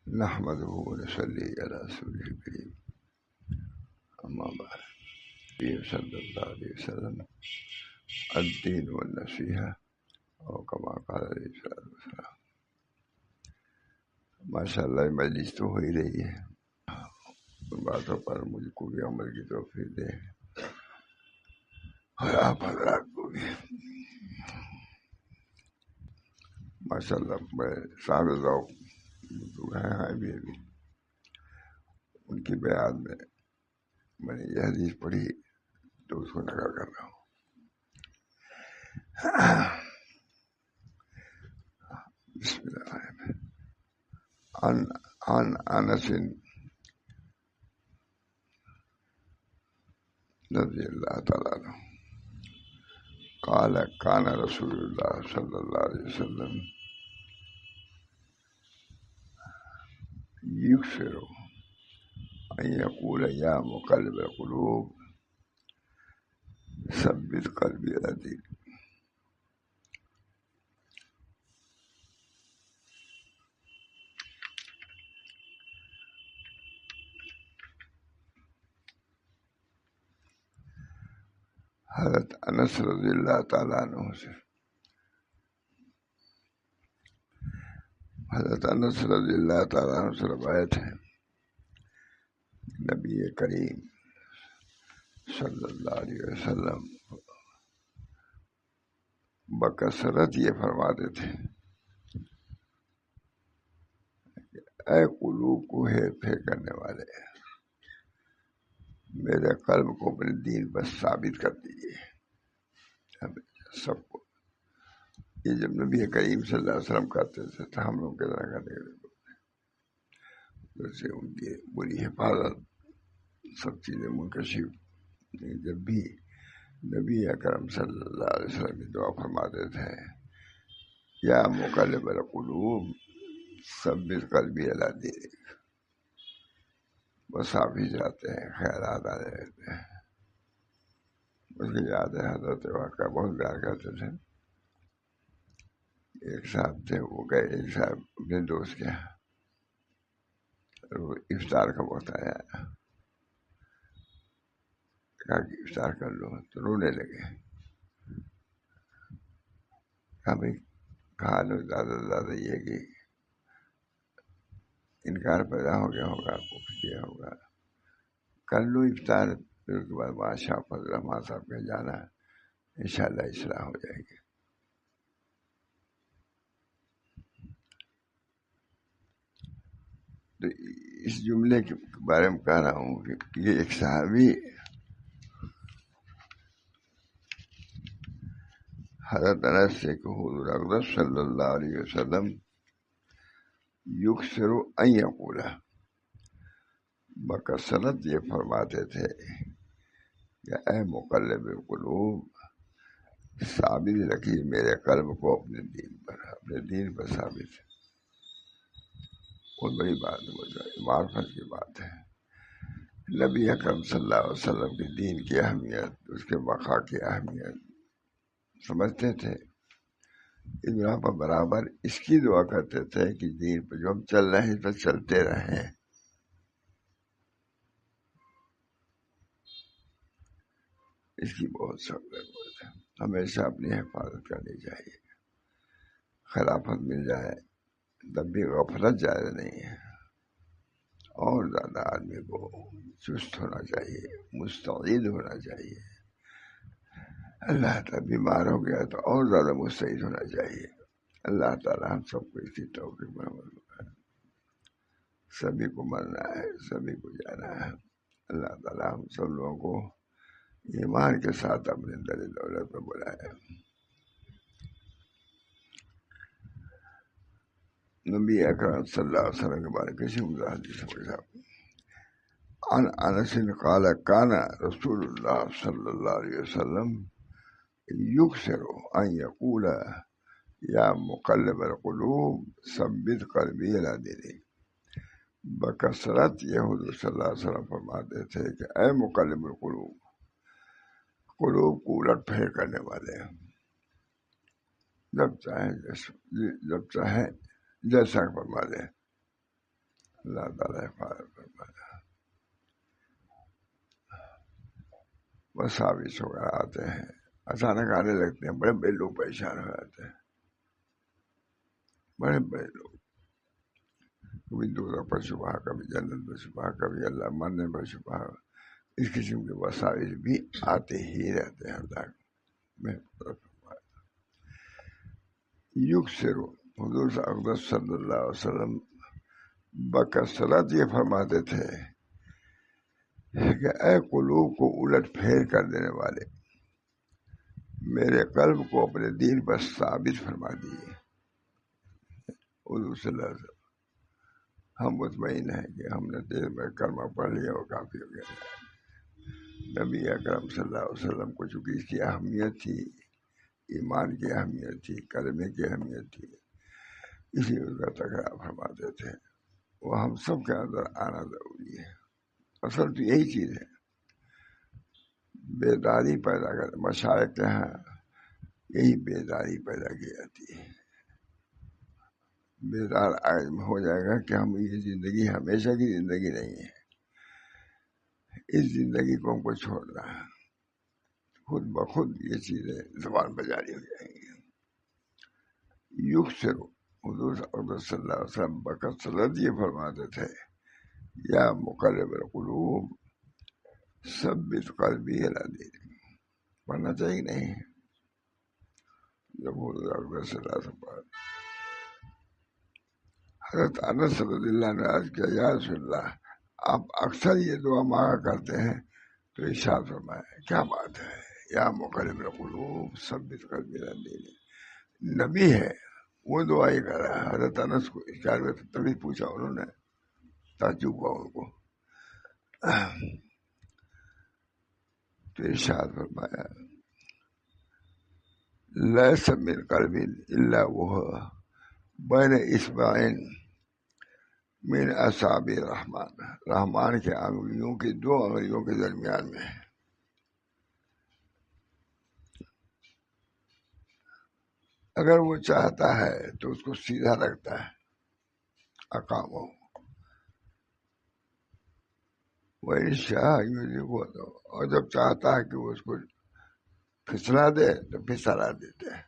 نحمده ونصلي على رسوله الكريم أما بعد. صلى الله عليه وسلم الدين والنصيحة اور كما قال علیہ الصلوۃ والسلام. ماشاء اللہ مجلس تو ہو ہی رہی ہے. ان باتوں پر مجھ کو بھی عمل کی توفیق دے اور آپ حضرات کو بھی. ماشاء اللہ میں صاحب ذوق ہیں ابھی ان کی بیان میں میں نے یہ حدیث پڑھی تو اس کو نقل کر رہا ہوں. بسم اللہ الرحمن الرحیم. عن انس رضی اللہ تعالیٰ عنہ قال كان رسول اللہ صلی اللہ علیہ وسلم يكثر أن يقول يا مقلب القلوب ثبت قلبي على دينك. حضرت انس رضی اللہ تعالیٰ عنہ سے روایت ہے نبی کریم صلی اللہ علیہ وسلم بکثرت یہ فرماتے تھے اے قلوب کو ہیر پھیر کرنے والے، میرے قلب کو اپنے دین پر ثابت کر دیجیے. سب کو یہ جب نبی کریم صلی اللہ علیہ وسلم کرتے تھے تو ہم لوگ کے طرح کرنے کے لیے جیسے ان کی بری حفاظت سب چیزیں منکشف. جب بھی نبی اکرم صلی اللہ علیہ وسلم کی دعا فرماتے تھے یا مقلب القلوب ثبت قلبی علی دینک، بس آپ ہی جاتے ہیں خیالات آنے رہتے ہیں. مجھے یاد ہے حضرت واقعہ بہت پیار کرتے تھے. ایک صاحب تھے، وہ گئے ایک صاحب اپنے دوست کے یہاں، وہ افطار کا وقت آیا، کہا کہ افطار کر لو تو رونے لگے. کہا بھائی کھانا زیادہ سے زیادہ یہ کہ انکار پیدا ہو گیا ہوگا، آپ کو کیا ہوگا، کر لو افطار، پھر اس کے بعد وہاں شاہ فضل رحمان صاحب کے جانا، انشاءاللہ اصلاح ہو جائے گی. تو اس جملے کے بارے میں کہہ رہا ہوں کہ یہ ایک صحابی حضرت انس سے کہ حضور اقدس صلی اللہ علیہ وسلم یکثر ان یقول، بکثرت یہ فرماتے تھے کہ اے مقلب القلوب ثابت رکھیے میرے قلب کو اپنے دین پر ثابت. بہت بڑی بات ہے، معرفت کی بات ہے. نبی اکرم صلی اللہ علیہ وسلم کے دین کی اہمیت، اس کے بقا کی اہمیت سمجھتے تھے. اس بنا پر برابر اس کی دعا کرتے تھے کہ دین پر جو ہم چل رہے ہیں اس پر چلتے رہیں. اس کی بہت سخت ضرورت ہے. ہمیشہ اپنی حفاظت کرنی چاہیے. خلافت مل جائے تب بھی غفلت جائز نہیں ہے. اور زیادہ آدمی کو چست ہونا چاہیے، مستعد ہونا چاہیے. اللہ تعالیٰ بیمار ہو گیا تو اور زیادہ مستعد ہونا چاہیے. اللہ تعالیٰ ہم سب کو اسی توفیق میں عمل کرے. سبھی کو مرنا ہے، سبھی کو جانا ہے. اللہ تعالیٰ ہم سب لوگوں کو ایمان کے ساتھ اپنے در دولت پہ بلائے. نبی اکرم صلی اللہ علیہ وسلم کے بارے میں کسی حدیث عن انس قال كان رسول اللہ صلی اللہ علیہ وسلم یکثر ان یقول یا مقلب القلوب ثبت قلبی علی دینک. بکثرت یہ حضور صلی اللہ علیہ وسلم فرماتے تھے کہ اے مقلب القلوب، قلوب کو الٹ پھیر کرنے والے، جب چاہیں جیسا فرما دیں، اللہ تعالیٰ حفاظت فرمایا. وساوس وغیرہ آتے ہیں، اچانک آنے لگتے ہیں، بڑے بڑے لوگ پریشان ہو جاتے ہیں، بڑے بڑے لوگ، کبھی دوزخ پر شبہ، کبھی جنت پر شبہ، کبھی اللہ ماننے پر شبہ. اس قسم کے وساوس بھی آتے ہی رہتے ہیں. اللہ میں یکسر حضور اقدس صلی اللہ علیہ وسلم بکثرت یہ فرماتے تھے کہ اے قلوب کو الٹ پھیر کر دینے والے، میرے قلب کو اپنے دین پر ثابت فرما دیے. حضور صلی اللہ علیہ وسلم ہم مطمئن ہیں کہ ہم نے دیر میں کلمہ پڑھ لیا اور کافی ہو گیا. نبی اکرم صلی اللہ علیہ وسلم کو چونکہ اس کی اہمیت تھی، ایمان کی اہمیت تھی، کلمے کی اہمیت تھی، اسی اس کا تکرار فرماتے تھے. وہ ہم سب کے اندر آنا ضروری ہے. اصل تو یہی چیز ہے، بیداری پیدا کر. مشائخ کے یہاں یہی بیداری پیدا کی جاتی ہے. بیدار ہو جائے گا کہ ہم یہ زندگی ہمیشہ کی زندگی نہیں ہے، اس زندگی کو ہم کو چھوڑنا ہے. خود بخود یہ چیزیں زبان پر جاری ہو جائیں گی. یکسر حضور صلی اللہ علیہ وسلم بکثرت یہ فرماتے تھے، یا مقلب القلوب ثبت قلبی علی دینک. پڑھنا چاہیے نہیں؟ جب حضور صلی اللہ علیہ وسلم حضرت انس رضی اللہ عنہ نے عرض کیا، یا رسول اللہ، آپ اکثر یہ دعا مانگا کرتے ہیں، تو ارشاد فرمایا کیا بات ہے، یا مقلب القلوب ثبت قلبی علی دینک. نبی ہے وہ دعا ہی کر رہا ہے. حضرت انس کو اس بارے میں تبھی پوچھا انہوں نے، تعجب ہوا ان کو. تو ارشاد فرمایا لیس من قلب الا وہ بین اصبعین من اصابع الرحمن، رحمان کے انگلیوں کی دو انگلیوں کے درمیان میں ہے. اگر وہ چاہتا ہے تو اس کو سیدھا رکھتا ہے، اقامہ. وہ شاہ اور جب چاہتا ہے کہ وہ اس کو پھسلا دے تو پھسلا دیتے ہیں،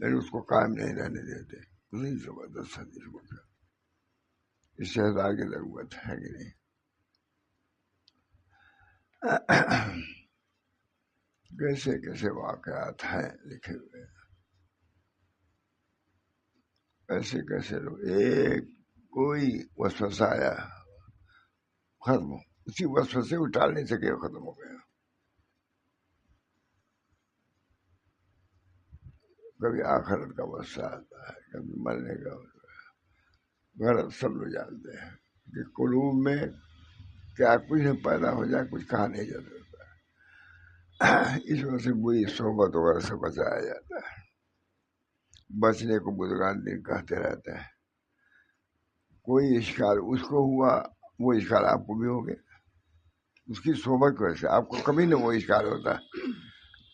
لیکن اس کو قائم نہیں رہنے دیتے. نہیں زبردست حدیث بول رہا. اس سے ہزار کی ضرورت ہے کہ نہیں؟ کیسے کیسے واقعات ہیں لکھے ہوئے، ایسے کیسے لوگ. ایک کوئی وسوسہ آیا، ختم، اسی وسوسے کو ٹال نہیں سکے، ختم ہو گیا. کبھی آخرت کا وسوسہ آتا ہے، کبھی مرنے کا. غرض سب لوگ جانتے ہیں کہ قلوب میں کیا کچھ پیدا ہو جائے، کچھ کہا نہیں جا سکتا. اس وجہ سے بری صحبت وغیرہ سے بچایا جاتا ہے. بچنے کو بزرگان دین کہتے رہتے ہیں. کوئی اشکال اس کو ہوا، وہ اشکال آپ کو بھی ہو گیا. اس کی صحبت کی وجہ سے آپ کو کبھی نہ وہ اشکال ہوتا،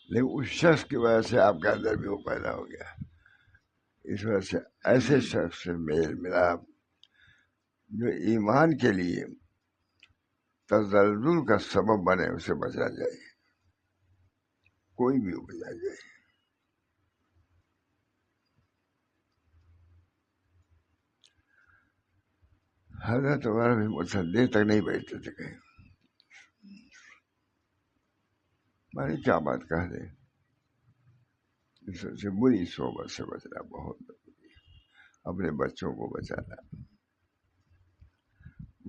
لیکن اس شخص کی وجہ سے آپ کے اندر بھی وہ پیدا ہو گیا. اس وجہ سے ایسے شخص سے میل ملاپ جو ایمان کے لیے تزلزل کا سبب بنے، اسے بچنا چاہیے، کوئی بھی ہو بچنا چاہیے. حضرت عمر بھی مجھ سے دیر تک نہیں بیٹھتے تھے کہیں. میں نے کیا بات کہہ دے. اس سے بری صحبت سے بچنا بہت ضروری ہے، اپنے بچوں کو بچانا.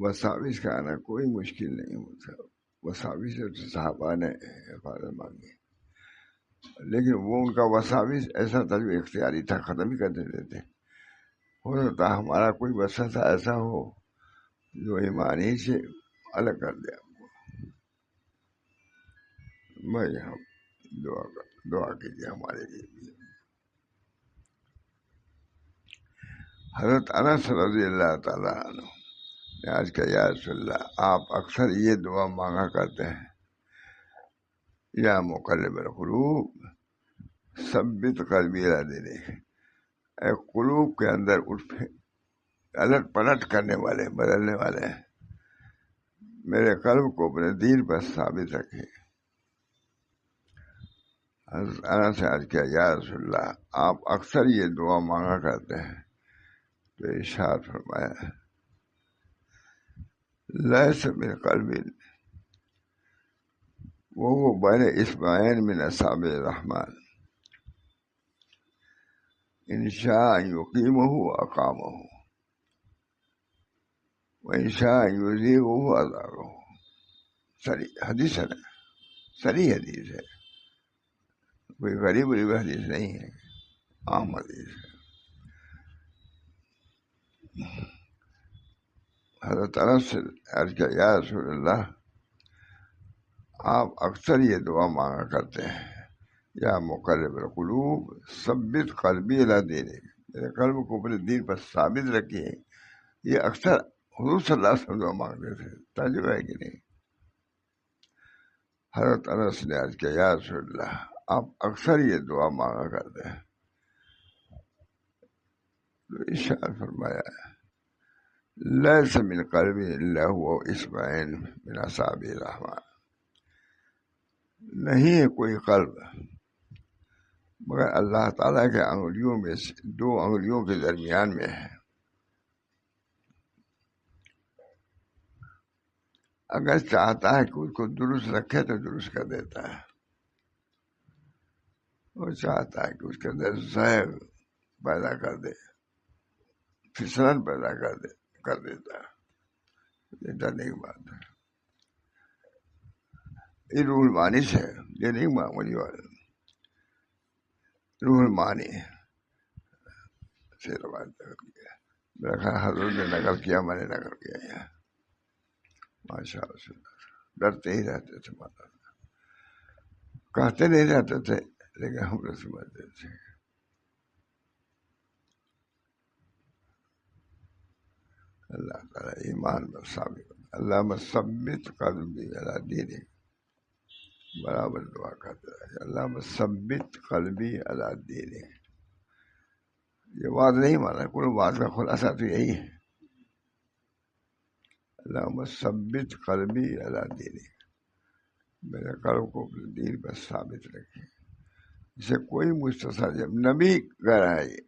وساوس کا آنا کوئی مشکل نہیں ہوتا. وساوس سے صحابہ نے حفاظت مانگی، لیکن وہ ان کا وساوس ایسا تھا جو اختیاری تھا، ختم ہی کر دیتے تھے. ہو سکتا ہمارا کوئی وسوسہ ایسا ہو جو ایمان ہی سے الگ کر دے. بھائی ہم دعا کیجیے ہمارے لیے بھی. حضرت انس رضی اللہ تعالیٰ عنہ نے آج کہا، یا رسول اللہ، آپ اکثر یہ دعا مانگا کرتے ہیں، یا مقلب القلوب ثبت قلبی علی دینک. اے قلوب کے اندر الٹ پلٹ کرنے والے، بدلنے والے ہیں۔ میرے قلب کو اپنے دین پر ثابت رکھے۔ حضرت انس سے عرض کیا یا رسول اللہ آپ اکثر یہ دعا مانگا کرتے ہیں، تو ارشاد فرمایا لیس من قلب وهو بین اصبعین من اصابع الرحمن ان شاء ان یقیمہ اقامہ وان شاء ان یزیغہ ازاغہ۔ صریح حدیث ہے نا، صریح حدیث ہے، کوئی غریب غریب حدیث نہیں ہے، عام حدیث ہے۔ حضرت انس سے عرض کیا یا رسول اللہ آپ اکثر یہ دعا مانگا کرتے ہیں یا مقلب القلوب ثبت قلبی علی دینک، میرے قلب کو اپنے دین پر ثابت رکھیے۔ یہ اکثر حضور صلی اللہ علیہ وسلم دعا مانگتے تھے، تعجب ہے کہ نہیں؟ حضرت انس نے عرض کیا یا رسول اللہ آپ اکثر یہ دعا مانگا کرتے ہیں، تو ارشاد فرمایا لیس من قلب الا هو اصبعین من اصابع الرحمن، نہیں ہے کوئی قلب مگر اللہ تعالیٰ کے انگلیوں میں سے دو انگلیوں کے درمیان میں ہے۔ اگر چاہتا ہے کہ اس کو درست رکھے تو درست کر دیتا ہے، وہ چاہتا ہے کہ اس کے اندر زہر پیدا کر دے، پھسلن پیدا کر دیتا ہے۔ یہ ڈرنے کی بات ہے، یہ روح المانی سے، یہ نہیں معمولی والا، روح المانی سے روایت نقل کیا، میرا خیال حضور نے نقل کیا، میں نے نقل کیا ہے، ماشاء اللہ۔ ڈرتے ہی رہتے تھے، کہتے نہیں رہتے تھے لیکن ہم لوگ سمجھتے تھے۔ اللہ تعالیٰ ایمان میں ثابت، اللہ مثبت قلبی علی دینک، برابر دعا کرتے رہے اللہ مثبت قلبی علی دینک۔ یہ بات نہیں مانا، کوئی بات کا خلاصہ تو یہی ہے، اللہ مثبت قلبی علی دینک، میرے قلب کو اپنے دین پر ثابت رکھے۔ اسے کوئی مستثنا جب نبی کہہ رہا ہے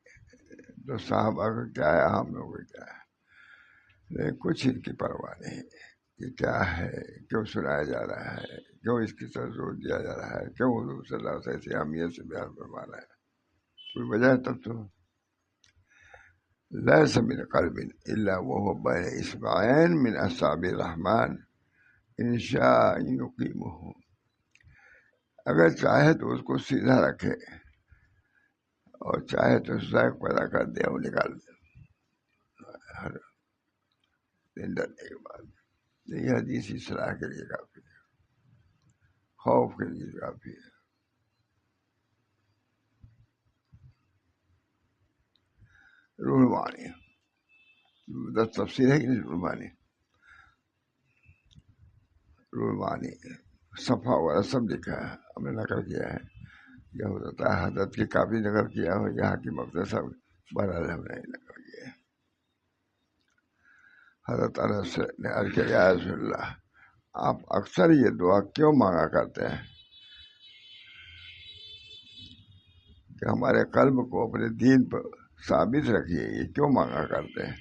تو صحابہ کا کیا ہے، ہم لوگ کا کیا ہے، لیکن کچھ ان کی پرواہ نہیں، یہ کیا ہے، کیوں سنایا جا رہا ہے، کیوں اس کی طرف زور دیا جا رہا ہے، کیوں حضور صلی اللہ علیہ وسلم سے اہمیت سے بیان فرما رہا ہے، کوئی وجہ ہے تب تو۔ لیس من قلب الا وهو بین اصبعین من اصابع الرحمن ان شاء ان یقیمہ، اگر چاہے تو اس کو سیدھا رکھے اور چاہے تو زائق پیدا کر دے اور نکال دے، ہر دن ڈرنے کے بعد۔ یہ حدیث اصلاح کے لیے کافی ہے، خوف کے لیے کافی ہے۔ روح المعانی دس تفسیر ہے کہ نہیں؟ روح المعانی، روح المعانی صفحہ وغیرہ سب لکھا ہے، ہم نے نقل کیا ہے، یہ ہو جاتا ہے حضرت کی کافی نقل کیا ہو، یہاں کی مختصر بہرحال ہم نے نقل کیا ہے۔ حضرت انس نے عرض کیا یا رسول اللہ آپ اکثر یہ دعا کیوں مانگا کرتے ہیں کہ ہمارے قلب کو اپنے دین پر ثابت رکھیے، یہ کیوں مانگا کرتے ہیں؟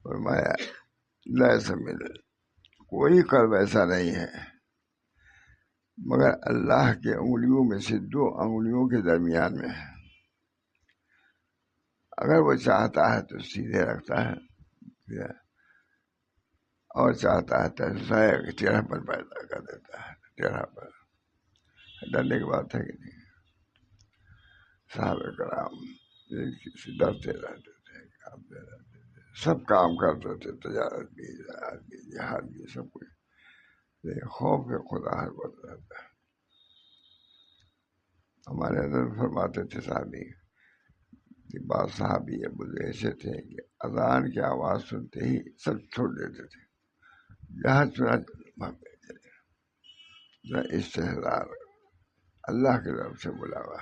فرمایا لیس من، کوئی قلب ایسا نہیں ہے مگر اللہ کے انگلیوں میں سے دو انگلیوں کے درمیان میں ہے، اگر وہ چاہتا ہے تو سیدھے رکھتا ہے اور چاہتا ہے تو ٹیڑھا پر پیدا کر دیتا ہے، ٹیڑھا پر۔ ڈرنے کی بات ہے کہ نہیں؟ صحابہ کرام ڈرتے رہتے تھے، کانپتے رہتے تھے، سب کام کرتے تھے، تجارت بھی، زراعت بھی، جہاد بھی، سب کچھ، لیکن خوف کے خدا ہر وقت رہتا ہے۔ ہمارے حضرت فرماتے تھے صحابی کہ بعض صحابی ابو ایسے تھے کہ اذان کی آواز سنتے ہی سب چھوڑ دیتے تھے، جہاں سنا بھاگتے چلے، استحضار اللہ کی طرف سے بلاوا،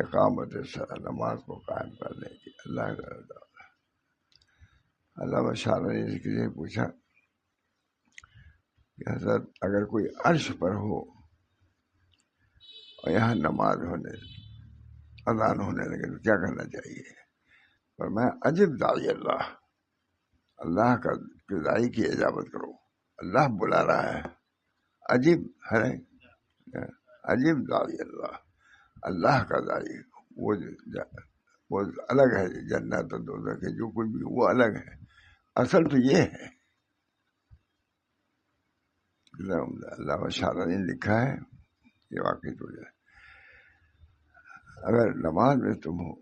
اقامت صلاۃ، نماز کو قائم کرنے کی اللہ کا رضا۔ علامہ شارانی نے کسی سے پوچھا کہ حضرت اگر کوئی عرش پر ہو اور یہاں نماز ہونے اذان ہونے لگے تو کیا کرنا چاہیے؟ پر میں عجب داعی اللہ، اللہ کا داعی کی اجابت کرو، اللہ بلا رہا ہے، عجیب ہے، عجیب داعی اللہ، اللہ کا داعی، وہ الگ ہے، جنت و دوزخ ہے جو کچھ بھی وہ الگ ہے، اصل تو یہ ہے۔ اللہ شارانی نے لکھا ہے یہ واقعی تو ہے، اگر نماز میں تم ہو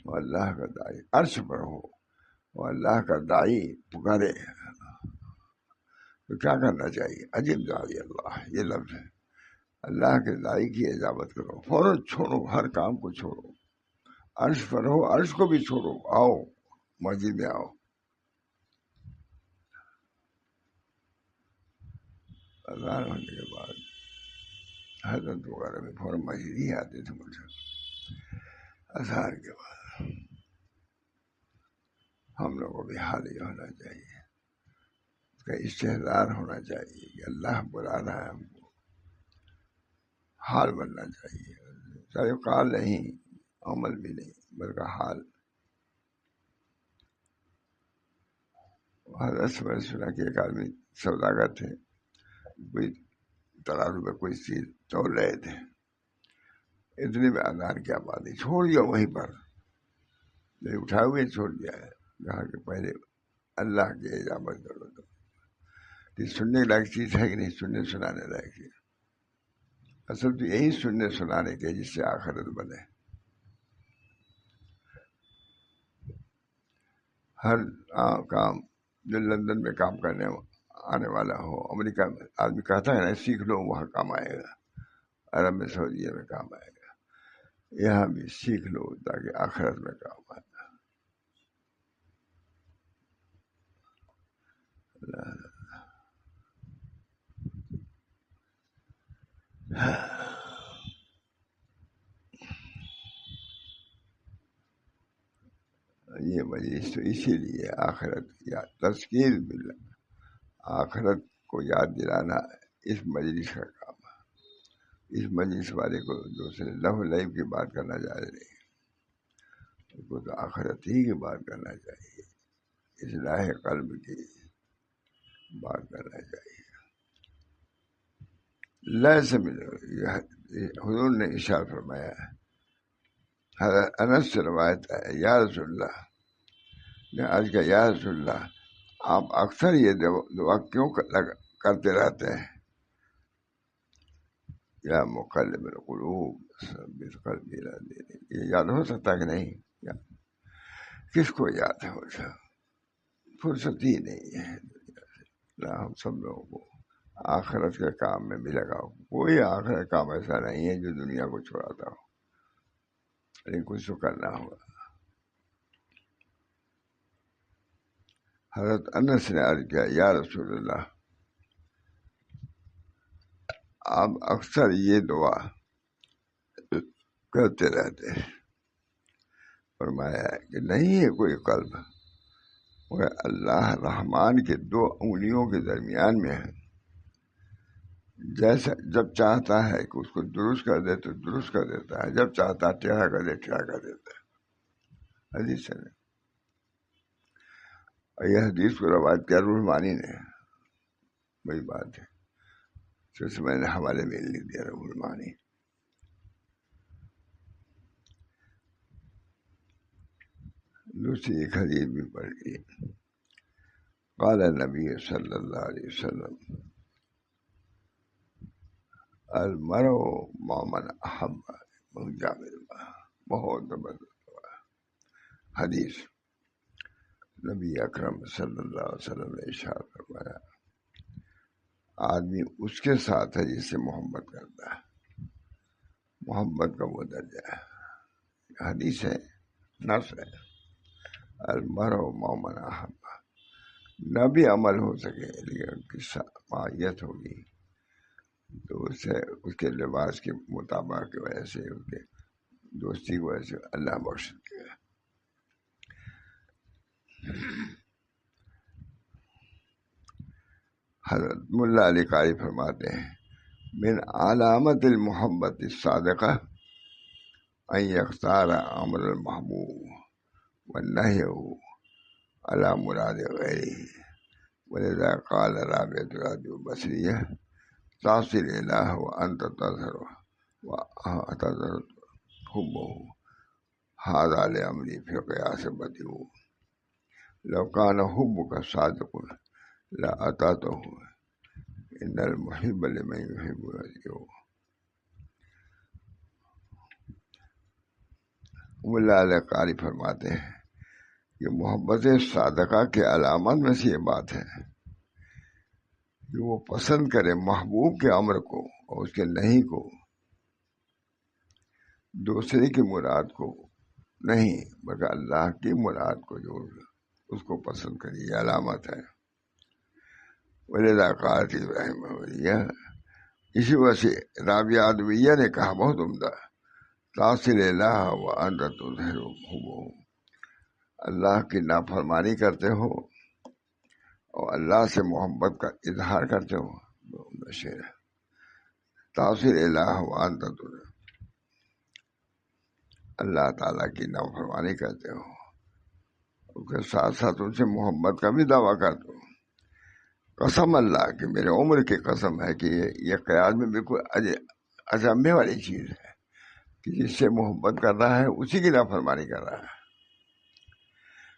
اور اللہ کا داعی عرش پر ہو اور اللہ کا داعی پکارے تو کیا کرنا چاہیے؟ عجیب داعی اللہ، یہ لفظ ہے، اللہ کے داعی کی اجابت کرو، فوراً چھوڑو، ہر کام کو چھوڑو، عرش پر ہو عرش کو بھی چھوڑو، آؤ مسجد میں آؤ۔ اذان ہونے کے بعد حضرت وغیرہ میں فوراً مسجد ہی آتے تھے مجھے، اذان کے بعد ہم لوگوں کو بھی حال یہ ہونا چاہیے، اس کا استحضار ہونا چاہیے کہ اللہ بلا رہا ہے، ہم کو حال بننا چاہیے، چاہے قال نہیں، عمل بھی نہیں، بلکہ حال۔ حضرت سے میں نے سنا کہ ایک آدمی سوداگر تھے، کوئی ترازو میں کوئی چیز تول رہے تھے، اتنے میں اذان کی آبادی چھوڑ دیا، وہیں پر اٹھائے ہوئے چھوڑ دیا ہے، کہا کہ پہلے اللہ کی اجابت کرو، تو یہ سننے لائق چیز ہے کہ نہیں؟ سننے سنانے لائق چیز، اصل تو یہی سننے سنانے کے جس سے آخرت بنے۔ ہر کام جو لندن میں کام کرنے آنے والا ہو، امریکہ میں آدمی کہتا ہے نا سیکھ لو وہاں کام آئے گا، عرب میں سعودیہ میں کام آئے گا، یہاں بھی سیکھ لو تاکہ آخرت میں کام آئے۔ یہ مجلس تو اسی لیے آخرت یا تذکیر باللہ، آخرت کو یاد دلانا اس مجلس کا کام ہے، اس مجلس والے کو دوسرے لہو لعب کی بات کرنا جائز نہیں، اس کو تو آخرت ہی کی بات کرنا چاہیے، اصلاح قلب کی بات کرنا چاہیے۔ لیس من، حضور نے ارشاد فرمایا، حضرت انس سے روایت ہے، یا رسول اللہ نے عرض کیا، یا رسول اللہ آپ اکثر یہ دعا کیوں کرتے رہتے ہیں؟ یا مقلب القلوب ثبت قلبی علی دینک، یہ یاد ہو سکتا کہ نہیں؟ کس کو یاد ہے؟ فرصت ہی نہیں ہے اللہ ہم سب لوگوں کو آخرت کے کام میں بھی لگاؤ، کوئی آخرت کام ایسا نہیں ہے جو دنیا کو چھوڑاتا ہو، لیکن کچھ تو کرنا ہوگا۔ حضرت انس نے عرض کیا، یا رسول اللہ آپ اکثر یہ دعا کرتے رہتے ہیں، فرمایا کہ نہیں ہے کوئی قلب وہ اللہ رحمان کے دو انگلیوں کے درمیان میں ہے، جیسا جب چاہتا ہے کہ اس کو درست کر دے تو درست کر دیتا ہے، جب چاہتا ہے ٹیڑھا کر دے ٹیڑھا کر دیتا ہے۔ حدیث ہے، یہ حدیث کو روایت کیا روح المانی نے، وہی بات ہے، جس میں نے حوالے میں لکھ دیا روح المانی۔ دوسری ایک حدیث بھی پڑھ گئی، قال نبی صلی اللہ علیہ وسلم المرء مع من احب بہت زبردست حدیث، نبی اکرم صلی اللہ علیہ وسلم نے ارشاد فرمایا، آدمی اس کے ساتھ ہے جس سے محبت کرتا ہے، محبت کا وہ درجہ ہے، حدیث ہے، نص ہے، المرء مع من احب، نہ بھی عمل ہو سکے لیکن ان کی ماہیت ہوگی تو اسے اس کے لباس کے مطابق کی وجہ سے، اس کے دوستی کی وجہ سے اللہ بخش دے گا۔ حضرت ملا علی قاری فرماتے ہیں من علامت المحبت الصادقہ ان یختار امر المحبوب والنہی علی مراد غیرہ ولذا قال رابعۃ الرادع البصریہ تعصی الہ وانت تظہر وتظہر حبہ ھذا لامری فی القیاس بدیع لو کان حبک صادق لأطعته ان المحب لمن يحب یطیع۔ ملا علی قاری فرماتے ہیں کہ محبت صادقہ کے علامات میں سے یہ بات ہے کہ وہ پسند کرے محبوب کے امر کو اور اس کے نہیں کو، دوسرے کی مراد کو نہیں بلکہ اللہ کی مراد کو جو اس کو پسند کرے، یہ علامت ہے۔ ولذا قالت ابراہیم عمریہ، اسی وجہ سے رابعہ ادویہ نے کہا بہت عمدہ، تعصی الہ وانت تظہر حبہ، اللہ کی نافرمانی کرتے ہو اور اللہ سے محبت کا اظہار کرتے ہو، شعر ہے تعصی الہ وانت تظہر، اللہ تعالیٰ کی نافرمانی کرتے ہو، اس کے ساتھ ساتھ ان سے محبت کا بھی دعویٰ کرتے ہو۔ قسم اللہ کہ میرے عمر کی قسم ہے کہ یہ قیاس میں بالکل اجنبے والی چیز ہے کہ جس سے محبت کر رہا ہے اسی کی نافرمانی کر رہا ہے۔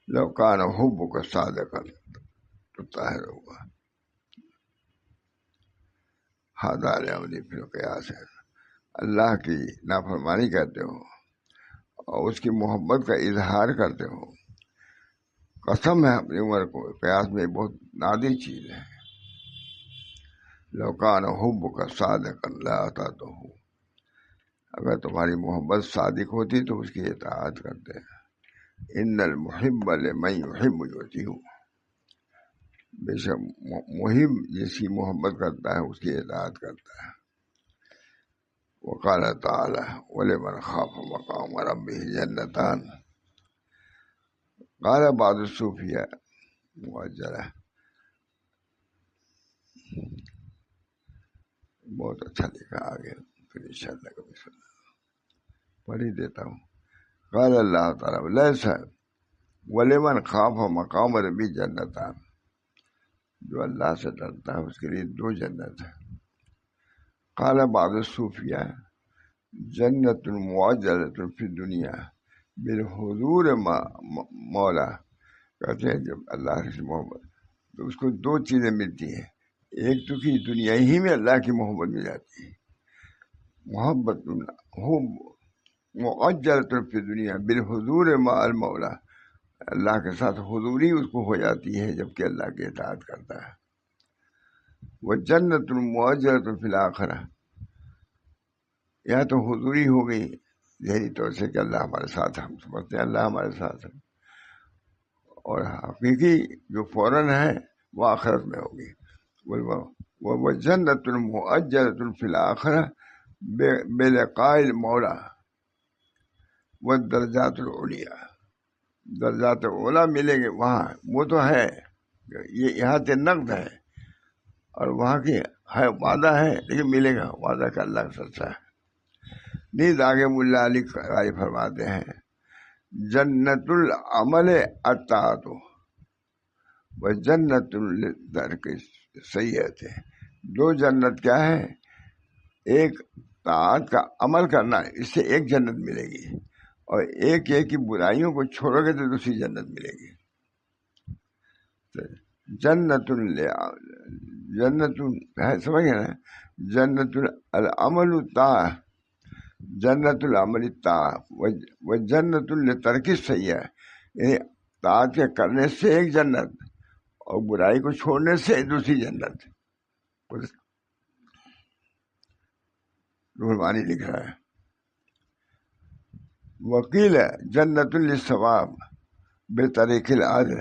لو کان حبک صادقا طاہر ہوا ھذا لامری فی القیاس، اللہ کی نافرمانی کرتے ہو اور اس کی محبت کا اظہار کرتے ہو، قسم ہے اپنی عمر کو، قیاس میں بہت نادر چیز ہے۔ لو کان حبک صادقا لاطعتہ، اگر تمہاری محبت صادق ہوتی تو اس کی اطاعت کرتے ہیں۔ ان المحب لمن یحب یطیع، بے شک محب جس کی محبت کرتا ہے اس کی اطاعت کرتا ہے۔ وقال تعالی ولمن خاف مقام ربہ جنتان، قال بعض الصوفیاء معجلہ، بہت اچھا لکھا، آگے پھر انشاءاللہ کبھی سنا پڑھ ہی دیتا ہوں۔ قال اللہ تعالیٰ لیس ولمن خاف مقام ربہ جنتان، جو اللہ سے ڈرتا ہے اس کے لیے دو جنت ہے۔ قال بعض الصوفیاء جنت معجلۃ فی الدنیا بالحضور مولا، کہتے ہیں جب اللہ سے محبت تو اس کو دو چیزیں ملتی ہیں، ایک تو کہ دنیا ہی میں اللہ کی محبت مل جاتی ہے، محبت معجلۃ فی الدنیا بالحضور مع المولا، اللہ کے ساتھ حضوری اس کو ہو جاتی ہے جبکہ اللہ کی اطاعت کرتا ہے۔ وہ جنت معجلۃ فی الآخرہ، یہاں تو حضوری ہو گئی ظاہری طور سے کہ اللہ ہمارے ساتھ ہے، ہم سمجھتے ہیں اللہ ہمارے ساتھ ہے، اور حقیقی جو فوراً ہے وہ آخرت میں ہوگی۔ وہ جنت معجلۃ فی الآخرہ بلقاء المولا والدرجات العلیٰ، درجات اولا ملیں گے وہاں، وہ تو ہے، یہ یہاں سے نقد ہے اور وہاں کی ہے وعدہ ہے، لیکن ملے گا وعدہ کا اللہ کا سچا ہے۔ نیز آگے ملا علی قاری فرماتے ہیں جنت العمل الطاعۃ و جنت الترک سیئۃ، دو جنت کیا ہے؟ ایک طاعت کا عمل کرنا، اس سے ایک جنت ملے گی، اور ایک یہ کہ برائیوں کو چھوڑو گے تو دوسری جنت ملے گی۔ جنت سمجھ گئے نا، جنت العمل الطاعہ، جنت العمل الطاعہ و جنت الترک السیئہ، یعنی طاعت کے کرنے سے ایک جنت اور برائی کو چھوڑنے سے دوسری جنت۔ روح المعانی لکھ رہا ہے وکیل جنت للثواب بطریق العدل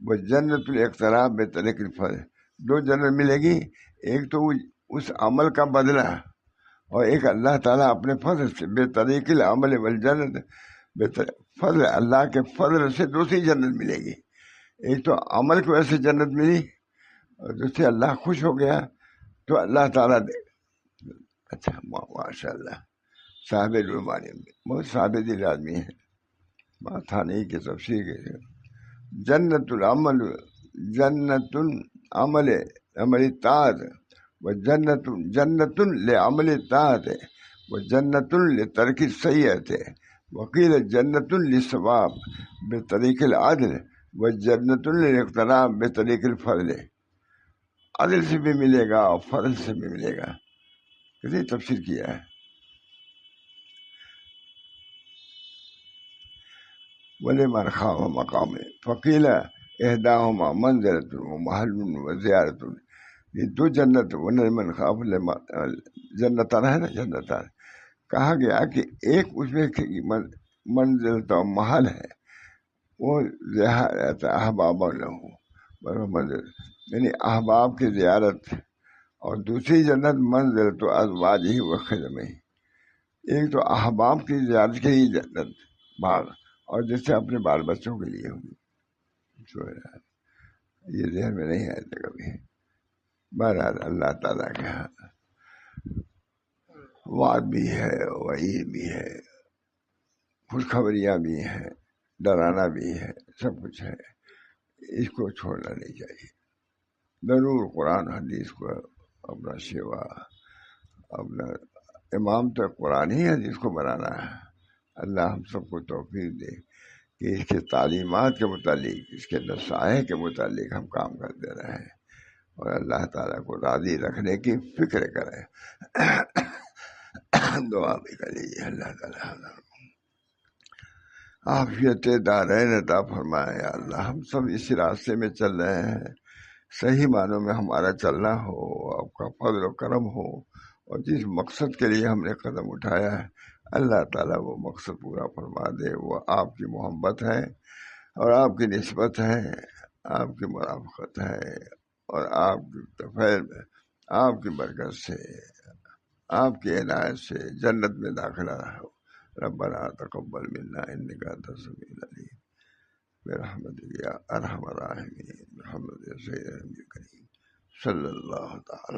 و جنت الاقتراب بطریق الفضل، دو جنت ملے گی، ایک تو اس عمل کا بدلہ اور ایک اللہ تعالیٰ اپنے فضل سے بے طریق العمل والجنت، فضل اللہ کے فضل سے دوسری جنت ملے گی۔ ایک تو عمل کی وجہ سے جنت ملی اور جس سے اللہ خوش ہو گیا تو اللہ تعالیٰ دے. اچھا ماشاء اللہ صاحب رومانی بہت صاحب دل آدمی ہے. تھانی کی تفسیر کے جنت العمل جنت العمل عمل طاعت و جنت لعمل طاعت و جنت لترک السیئۃ وقیل جنت للثواب بطریق العدل و جنت للاقتراب بطریق الفضل. عدل سے بھی ملے گا اور فضل سے بھی ملے گا. کسی تفسیر کیا ہے. ولمن خاف مقام فقیل احداہما منزلۃ ومحل وزیارۃ. یہ دو جنت ولمن خاف جنتان ہے نا, جنتان کہا گیا کہ ایک اس میں منزل تو محل ہے وہ احباب لہو منزل یعنی احباب کی زیارت, اور دوسری جنت منزل تو ازواج ہی و خدمہ. ایک تو احباب کی زیارت کی ہی جنت باغ, اور جیسے اپنے بال بچوں کے لیے ہوگی. یہ ذہن میں نہیں آتا کبھی. بہرحال اللہ تعالیٰ کے وعد بھی ہے, وعید بھی ہے, خوشخبریاں بھی ہیں, ڈرانا بھی ہے, سب کچھ ہے. اس کو چھوڑنا نہیں چاہیے. ضرور قرآن حدیث کو اپنا سیوا, اپنا امام تو قرآن ہی حدیث کو بنانا ہے. اللہ ہم سب کو توفیق دے کہ اس کے تعلیمات کے متعلق, اس کے نصائح کے متعلق ہم کام کرتے رہیں, اور اللہ تعالیٰ کو راضی رکھنے کی فکر کریں. دعا بھی کر لیجیے. اللہ تعالیٰ عافیت دارین عطا فرمائے. یا اللہ ہم سب اسی راستے میں چل رہے ہیں, صحیح معنوں میں ہمارا چلنا ہو, آپ کا فضل و کرم ہو, اور جس مقصد کے لیے ہم نے قدم اٹھایا ہے اللہ تعالیٰ وہ مقصد پورا فرما دے. وہ آپ کی محبت ہے اور آپ کی نسبت ہے, آپ کی مرافقت ہے, اور آپ کی تفیل میں آپ کی برکت سے, آپ کی عنایت سے جنت میں داخلہ ہو. ربنا تقبل منا انک انت السمیع العلیم برحمتک یا ارحم الراحمین محمد سید نبی کریم صلی اللہ تعالی